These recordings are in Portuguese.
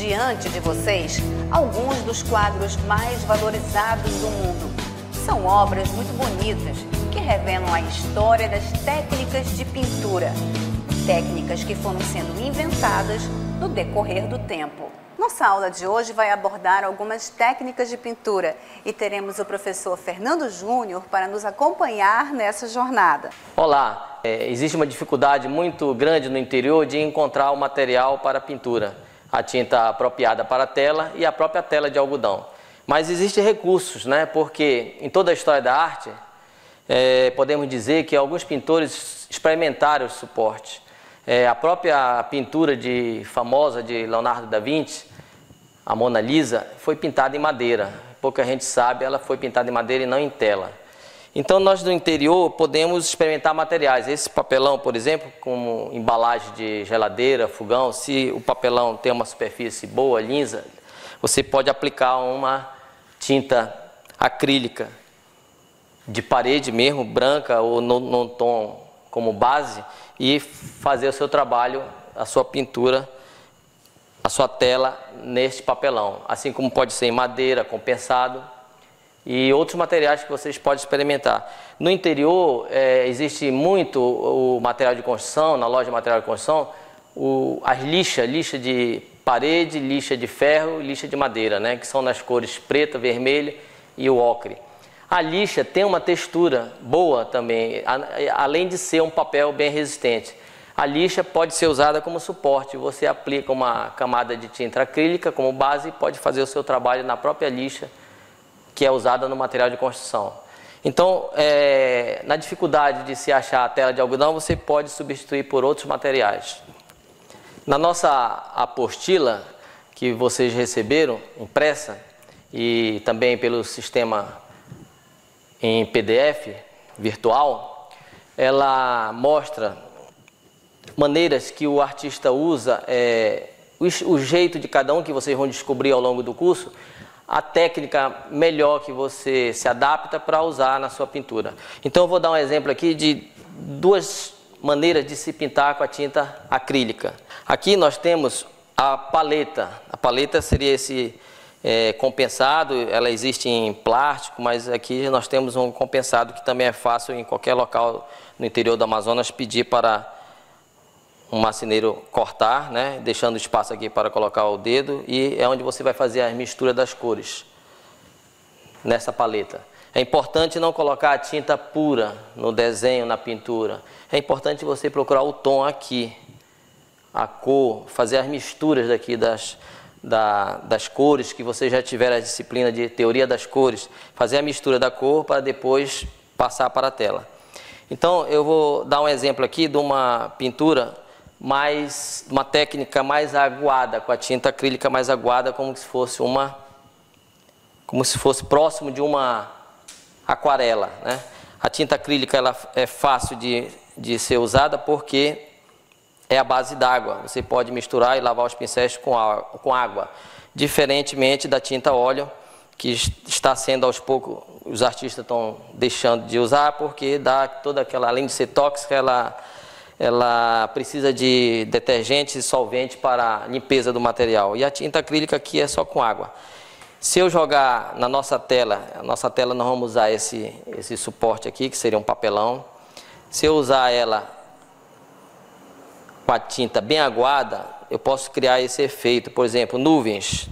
Diante de vocês, alguns dos quadros mais valorizados do mundo. São obras muito bonitas que revelam a história das técnicas de pintura. Técnicas que foram sendo inventadas no decorrer do tempo. Nossa aula de hoje vai abordar algumas técnicas de pintura e teremos o professor Fernando Júnior para nos acompanhar nessa jornada. Olá, existe uma dificuldade muito grande no interior de encontrar o material para pintura, a tinta apropriada para a tela e a própria tela de algodão. Mas existem recursos, né? Porque em toda a história da arte, podemos dizer que alguns pintores experimentaram o suporte. A própria pintura famosa de Leonardo da Vinci, a Mona Lisa, foi pintada em madeira. Pouca gente sabe, ela foi pintada em madeira e não em tela. Então nós do interior podemos experimentar materiais. Esse papelão, por exemplo, como embalagem de geladeira, fogão, se o papelão tem uma superfície boa, lisa, você pode aplicar uma tinta acrílica de parede mesmo, branca ou no tom como base, e fazer o seu trabalho, a sua pintura, a sua tela neste papelão. Assim como pode ser em madeira, compensado e outros materiais que vocês podem experimentar. No interior existe muito o material de construção, na loja de material de construção, as lixa de parede, lixa de ferro e lixa de madeira, né, que são nas cores preta, vermelha e o ocre. A lixa tem uma textura boa também, além de ser um papel bem resistente. A lixa pode ser usada como suporte. Você aplica uma camada de tinta acrílica como base e pode fazer o seu trabalho na própria lixa, que é usada no material de construção. Então, na dificuldade de se achar a tela de algodão, você pode substituir por outros materiais. Na nossa apostila, que vocês receberam, impressa, e também pelo sistema em PDF virtual, ela mostra maneiras que o artista usa, o jeito de cada um que vocês vão descobrir ao longo do curso, a técnica melhor que você se adapta para usar na sua pintura. Então eu vou dar um exemplo aqui de duas maneiras de se pintar com a tinta acrílica. Aqui nós temos a paleta. A paleta seria esse compensado, ela existe em plástico, mas aqui nós temos um compensado que também é fácil em qualquer local no interior do Amazonas pedir para um marceneiro cortar, né, deixando espaço aqui para colocar o dedo, e é onde você vai fazer a mistura das cores nessa paleta. É importante não colocar a tinta pura no desenho, na pintura. É importante você procurar o tom aqui, a cor, fazer as misturas daqui das cores, que você já tiver a disciplina de teoria das cores, fazer a mistura da cor para depois passar para a tela. Então eu vou dar um exemplo aqui de uma pintura uma técnica mais aguada, com a tinta acrílica mais aguada, como se fosse próximo de uma aquarela, né? A tinta acrílica ela é fácil de ser usada porque é a base d'água. Você pode misturar e lavar os pincéis com água, diferentemente da tinta óleo, que está sendo aos poucos, os artistas estão deixando de usar porque dá toda aquela, além de ser tóxica, ela precisa de detergente e solvente para a limpeza do material. E a tinta acrílica aqui é só com água. Se eu jogar na nossa tela, nós vamos usar esse suporte aqui, que seria um papelão. Se eu usar ela com a tinta bem aguada, eu posso criar esse efeito. Por exemplo, nuvens.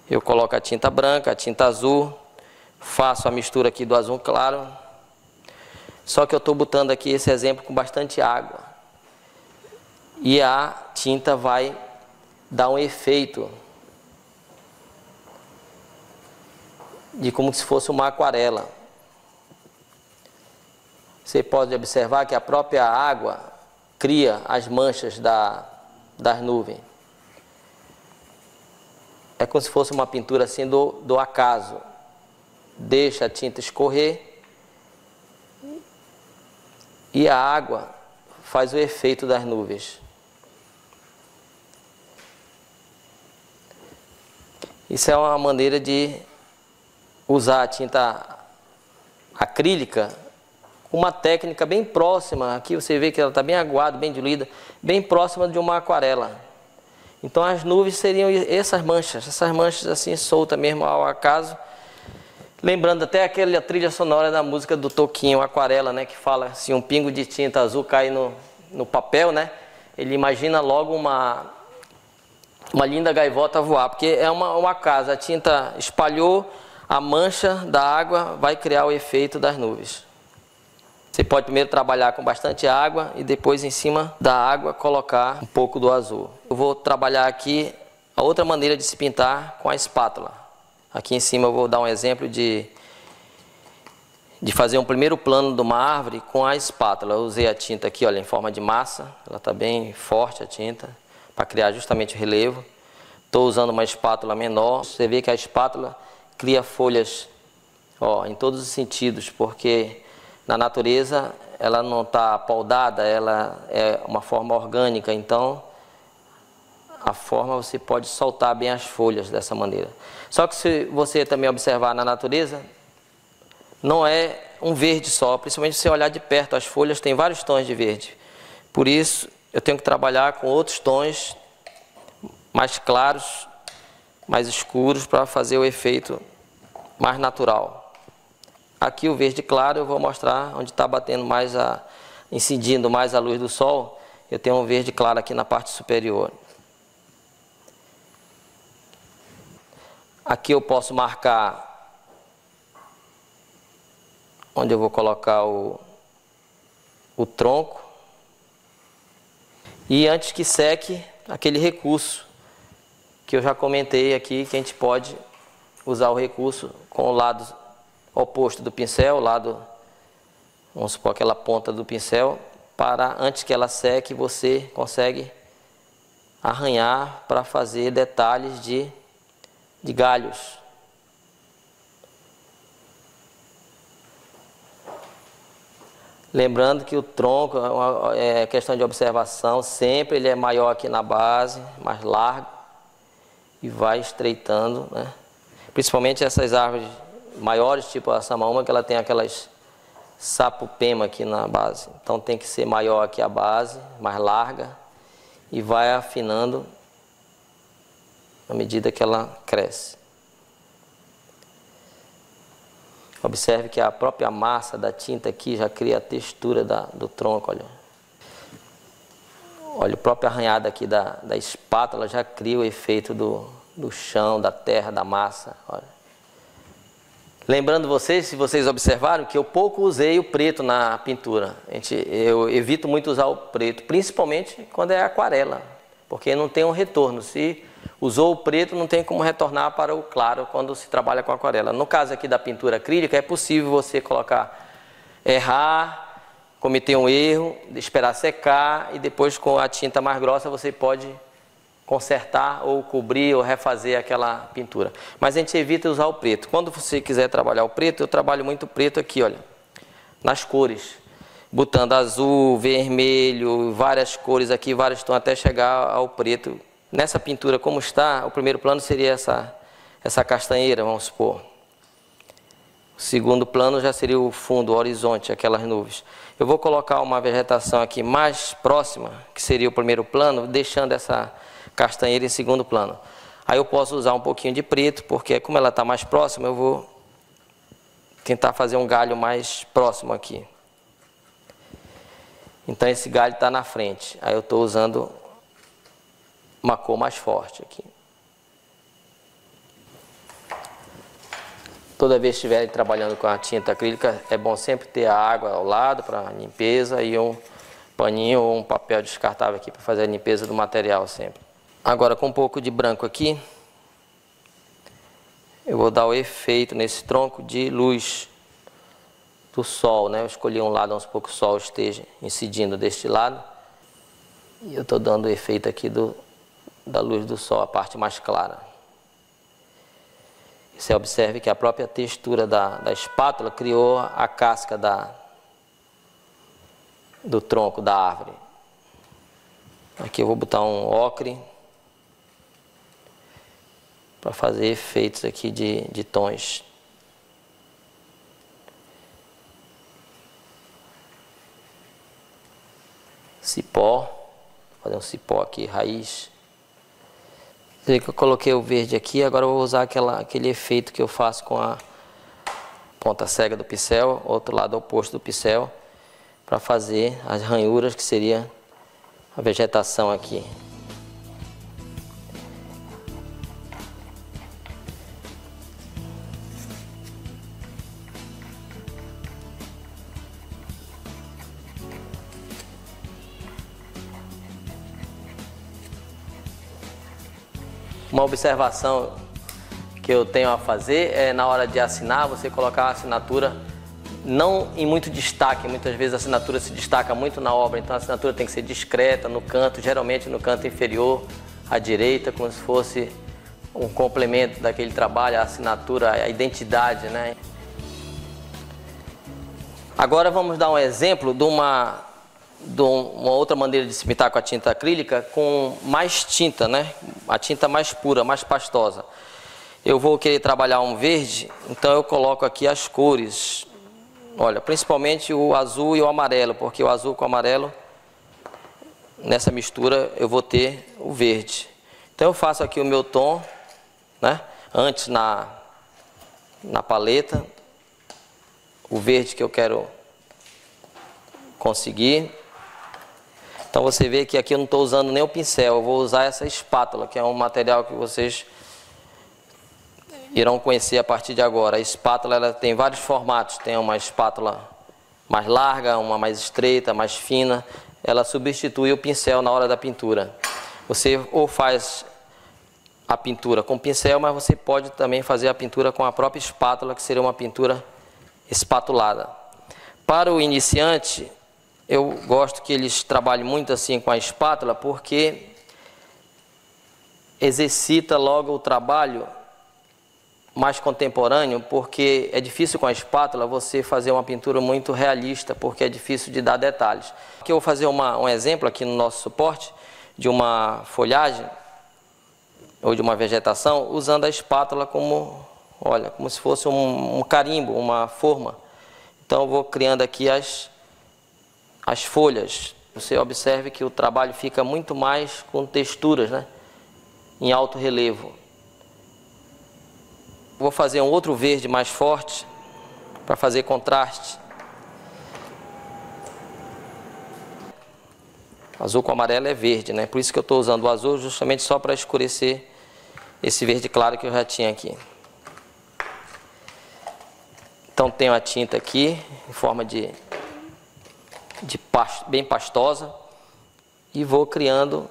Eu coloco a tinta branca, a tinta azul, faço a mistura aqui do azul claro. Só que eu estou botando aqui esse exemplo com bastante água. E a tinta vai dar um efeito de como se fosse uma aquarela. Você pode observar que a própria água cria as manchas das nuvens. É como se fosse uma pintura assim do acaso. Deixa a tinta escorrer e a água faz o efeito das nuvens. Isso é uma maneira de usar a tinta acrílica com uma técnica bem próxima. Aqui você vê que ela está bem aguada, bem diluída, bem próxima de uma aquarela. Então as nuvens seriam essas manchas assim soltas mesmo ao acaso. Lembrando até aquela trilha sonora da música do Toquinho, Aquarela, né? Que fala assim, um pingo de tinta azul cai no papel, né? Ele imagina logo uma linda gaivota voar, porque é uma casa, a tinta espalhou, a mancha da água vai criar o efeito das nuvens. Você pode primeiro trabalhar com bastante água e depois em cima da água colocar um pouco do azul. Eu vou trabalhar aqui a outra maneira de se pintar com a espátula. Aqui em cima eu vou dar um exemplo de fazer um primeiro plano de uma árvore com a espátula. Eu usei a tinta aqui, olha, em forma de massa, ela está bem forte a tinta, para criar justamente o relevo. Estou usando uma espátula menor, você vê que a espátula cria folhas, ó, em todos os sentidos, porque na natureza ela não está poldada, ela é uma forma orgânica, então a forma você pode soltar bem as folhas dessa maneira. Só que se você também observar na natureza, não é um verde só, principalmente se você olhar de perto, as folhas têm vários tons de verde. Por isso eu tenho que trabalhar com outros tons mais claros, mais escuros, para fazer o efeito mais natural. Aqui o verde claro eu vou mostrar onde está batendo mais incidindo mais a luz do sol. Eu tenho um verde claro aqui na parte superior. Aqui eu posso marcar onde eu vou colocar o tronco. E antes que seque, aquele recurso que eu já comentei aqui, que a gente pode usar o recurso com o lado oposto do pincel, o lado, vamos supor, aquela ponta do pincel, para antes que ela seque, você consegue arranhar para fazer detalhes de galhos. Lembrando que o tronco é questão de observação, sempre ele é maior aqui na base, mais largo, e vai estreitando, né? Principalmente essas árvores maiores, tipo a samaúma, que ela tem aquelas sapopema aqui na base. Então tem que ser maior aqui a base, mais larga, e vai afinando à medida que ela cresce. Observe que a própria massa da tinta aqui já cria a textura do tronco, olha. Olha, a própria arranhada aqui da espátula já cria o efeito do chão, da terra, da massa, olha. Lembrando vocês, se vocês observaram, que eu pouco usei o preto na pintura. Eu evito muito usar o preto, principalmente quando é aquarela, porque não tem um retorno. Se usou o preto, não tem como retornar para o claro quando se trabalha com aquarela. No caso aqui da pintura acrílica, é possível você errar, cometer um erro, esperar secar e depois com a tinta mais grossa você pode consertar ou cobrir ou refazer aquela pintura. Mas a gente evita usar o preto. Quando você quiser trabalhar o preto, eu trabalho muito preto aqui, olha, nas cores. Botando azul, vermelho, várias cores aqui, vários tons, até chegar ao preto. Nessa pintura como está, o primeiro plano seria essa castanheira, vamos supor. O segundo plano já seria o fundo, o horizonte, aquelas nuvens. Eu vou colocar uma vegetação aqui mais próxima, que seria o primeiro plano, deixando essa castanheira em segundo plano. Aí eu posso usar um pouquinho de preto, porque como ela está mais próxima, eu vou tentar fazer um galho mais próximo aqui. Então esse galho está na frente, aí eu estou usando uma cor mais forte aqui. Toda vez que estiverem trabalhando com a tinta acrílica, é bom sempre ter a água ao lado para limpeza e um paninho ou um papel descartável aqui para fazer a limpeza do material sempre. Agora com um pouco de branco aqui, eu vou dar o efeito nesse tronco de luz do sol, né? Eu escolhi um lado, vamos supor que o sol esteja incidindo deste lado. E eu estou dando o efeito aqui da luz do sol, a parte mais clara. Você observe que a própria textura da espátula criou a casca do tronco da árvore. Aqui eu vou botar um ocre para fazer efeitos aqui de tons. Cipó, vou fazer um cipó aqui, raiz. Sei que eu coloquei o verde aqui, agora eu vou usar aquele efeito que eu faço com a ponta cega do pincel, outro lado oposto do pincel, para fazer as ranhuras, que seria a vegetação aqui. Uma observação que eu tenho a fazer é, na hora de assinar, você colocar a assinatura não em muito destaque. Muitas vezes a assinatura se destaca muito na obra, então a assinatura tem que ser discreta no canto, geralmente no canto inferior à direita, como se fosse um complemento daquele trabalho, a assinatura, a identidade, né? Agora vamos dar um exemplo de uma outra maneira de se pintar com a tinta acrílica com mais tinta, né? A tinta mais pura, mais pastosa. Eu vou querer trabalhar um verde, então eu coloco aqui as cores. Olha, principalmente o azul e o amarelo, porque o azul com o amarelo, nessa mistura eu vou ter o verde. Então eu faço aqui o meu tom, né? Antes na paleta, o verde que eu quero conseguir. Então você vê que aqui eu não estou usando nem o pincel, eu vou usar essa espátula, que é um material que vocês irão conhecer a partir de agora. A espátula ela tem vários formatos, tem uma espátula mais larga, uma mais estreita, mais fina. Ela substitui o pincel na hora da pintura. Você ou faz a pintura com pincel, mas você pode também fazer a pintura com a própria espátula, que seria uma pintura espatulada. Para o iniciante, eu gosto que eles trabalhem muito assim com a espátula, porque exercita logo o trabalho mais contemporâneo, porque é difícil com a espátula você fazer uma pintura muito realista, porque é difícil de dar detalhes. Aqui eu vou fazer um exemplo aqui no nosso suporte de uma folhagem ou de uma vegetação, usando a espátula como, olha, como se fosse um carimbo, uma forma. Então eu vou criando aqui as folhas. Você observe que o trabalho fica muito mais com texturas, né? Em alto relevo. Vou fazer um outro verde mais forte para fazer contraste. Azul com amarelo é verde, né? Por isso que eu estou usando o azul justamente só para escurecer esse verde claro que eu já tinha aqui. Então tenho a tinta aqui em forma bem pastosa e vou criando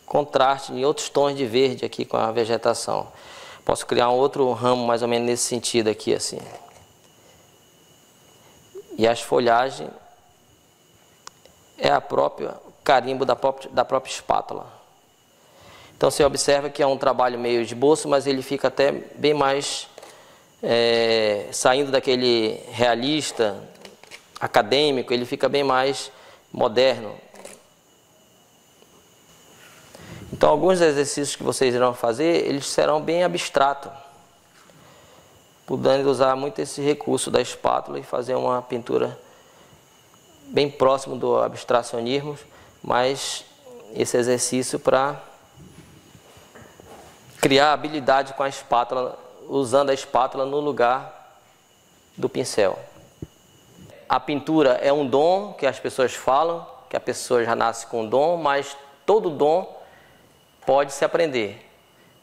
contraste em outros tons de verde aqui com a vegetação. Posso criar um outro ramo mais ou menos nesse sentido aqui assim. E as folhagens é a própria carimbo da própria espátula. Então você observa que é um trabalho meio esboço, mas ele fica até bem mais saindo daquele realista acadêmico, ele fica bem mais moderno. Então alguns exercícios que vocês irão fazer, eles serão bem abstratos, podendo usar muito esse recurso da espátula e fazer uma pintura bem próximo do abstracionismo, mas esse exercício para criar habilidade com a espátula, usando a espátula no lugar do pincel. A pintura é um dom que as pessoas falam, que a pessoa já nasce com um dom, mas todo dom pode se aprender.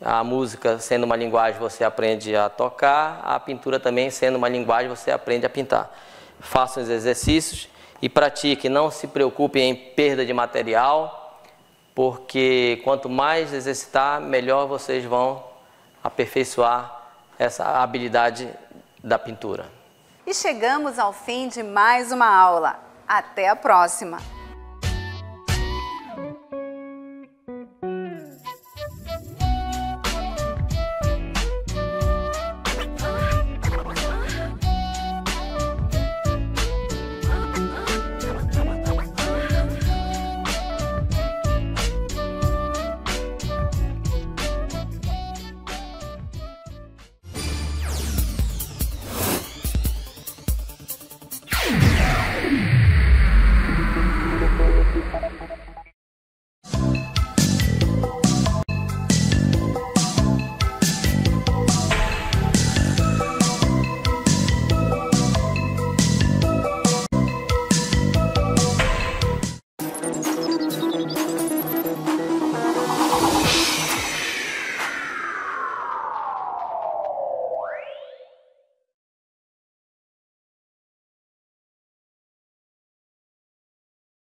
A música sendo uma linguagem você aprende a tocar, a pintura também sendo uma linguagem você aprende a pintar. Façam os exercícios e pratiquem, não se preocupem em perda de material, porque quanto mais exercitar, melhor vocês vão aperfeiçoar essa habilidade da pintura. E chegamos ao fim de mais uma aula. Até a próxima!